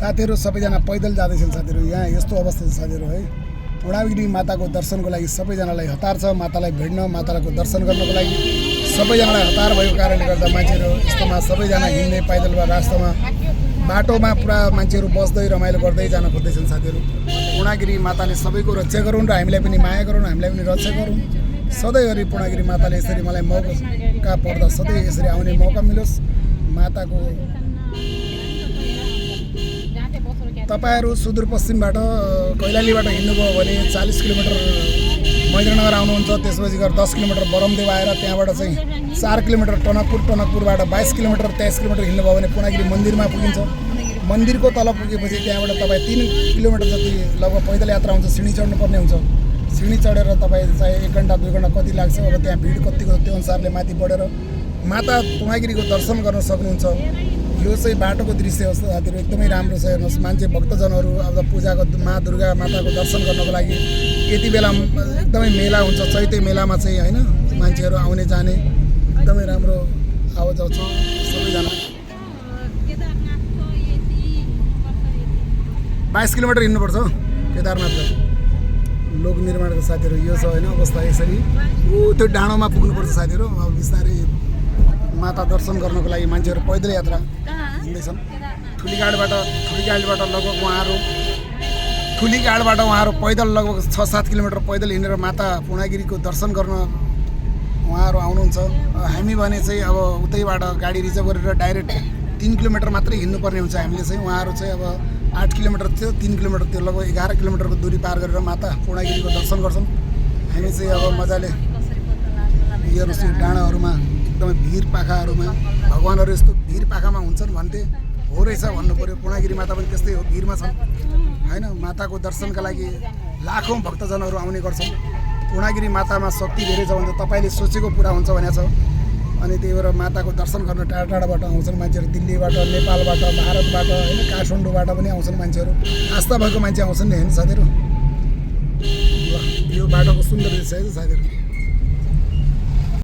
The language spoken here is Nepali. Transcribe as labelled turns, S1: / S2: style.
S1: साथीहरू सबैजना पैदल जाँदैछन् साथीहरू। यहाँ यस्तो अवस्था छ साथीहरू है। पूर्णागिरी माताको दर्शनको लागि सबैजनालाई हतार छ। मातालाई भेट्न, माताको दर्शन गर्नको लागि सबैजनालाई हतार भएको कारणले गर्दा मान्छेहरू यस्तोमा सबैजना हिँड्ने पैदल वा रास्तामा बाटोमा पुरा मान्छेहरू बस्दै रमाइलो गर्दै जान खोज्दैछन् साथीहरू। पूर्णागिरी माताले सबैको रक्षा गरून् र हामीलाई पनि माया गरून्, हामीलाई पनि रक्षा गरून्। सधैँभरि पूर्णागिरी माताले यसरी मलाई मौका पर्दा सधैँ यसरी आउने मौका मिलोस्। माताको तपाईहरू सुदूरपश्चिमबाट कैलालीबाट हिँड्नुभयो भने 40 किलोमिटर महेन्द्रनगर आउनुहुन्छ। त्यसपछि गएर 10 किलोमिटर बरमदेव आएर त्यहाँबाट चाहिँ 4 किलोमिटर टनकपुरबाट 22 किलोमिटर 23 किलोमिटर हिँड्नुभयो भने पूर्णागिरी मन्दिरमा पुगिन्छ। मन्दिरको तल पुगेपछि त्यहाँबाट तपाईँ 3 किलोमिटर जति लगभग पैदल यात्रा हुन्छ। सिँढी चढ्नुपर्ने हुन्छ। सिँढी चढेर तपाईँ चाहिँ 1 घन्टा 2 घन्टा कति लाग्छ, अब त्यहाँ भिड कतिको त्यो अनुसारले माथि बढेर माता पूर्णागिरीको दर्शन गर्न सक्नुहुन्छ। यो चाहिँ बाटोको दृश्य हो साथीहरू, एकदमै राम्रो छ। हेर्नुहोस्, मान्छे भक्तजनहरू अब पूजाको मा दुर्गा माताको दर्शन गर्नको लागि यति बेला एकदमै मेला हुन्छ। चैते मेलामा चाहिँ होइन मान्छेहरू आउने जाने एकदमै राम्रो आवाजाउ छ सबैजना। 22 किलोमिटर हिँड्नुपर्छ केदारनाथलाई। लोक निर्माणको साथीहरू यो छ होइन अवस्था। यसरी त्यो डाँडोमा पुग्नुपर्छ साथीहरू। अब बिस्तारै माता दर्शन गर्नको लागि मान्छेहरू पैदल यात्रा हिँड्दैछन्। ठुलीगाडबाट उहाँहरू पैदल लगभग 6-7 किलोमिटर पैदल हिँडेर माता पूर्णागिरीको दर्शन गर्न उहाँहरू आउनुहुन्छ। हामी भने चाहिँ अब उतैबाट गाडी रिजर्भ गरेर डाइरेक्ट 3 किलोमिटर मात्रै हिँड्नुपर्ने हुन्छ हामीले चाहिँ। उहाँहरू चाहिँ अब 8 किलोमिटर थियो, 3 किलोमिटर थियो, लगभग 11 किलोमिटरको दूरी पार गरेर माता पूर्णागिरीको दर्शन गर्छन्। हामी चाहिँ अब मजाले हेर्नुहोस् यो डाँडाहरूमा एकदमै भिर पाखाहरूमा भगवानहरू यस्तो भिर पाखामा हुन्छन् भन्थे हो रहेछ भन्नु पऱ्यो। पूर्णागिरी माता पनि त्यस्तै हो, भिरमा छन् होइन। माताको दर्शनका लागि लाखौँ भक्तजनहरू आउने गर्छन्। पूर्णागिरी मातामा शक्ति धेरै छ भने तपाईँले सोचेको पुरा हुन्छ भनेको छ। अनि त्यही भएर माताको दर्शन गर्न टाढा टाढाबाट आउँछन् मान्छेहरू। दिल्लीबाट, नेपालबाट, भारतबाट होइन, काठमाडौँबाट पनि आउँछन् मान्छेहरू। आस्था भएको मान्छे आउँछन् नि होइन साथीहरू। यो बाटोको सुन्दर दृश्य है साथीहरू।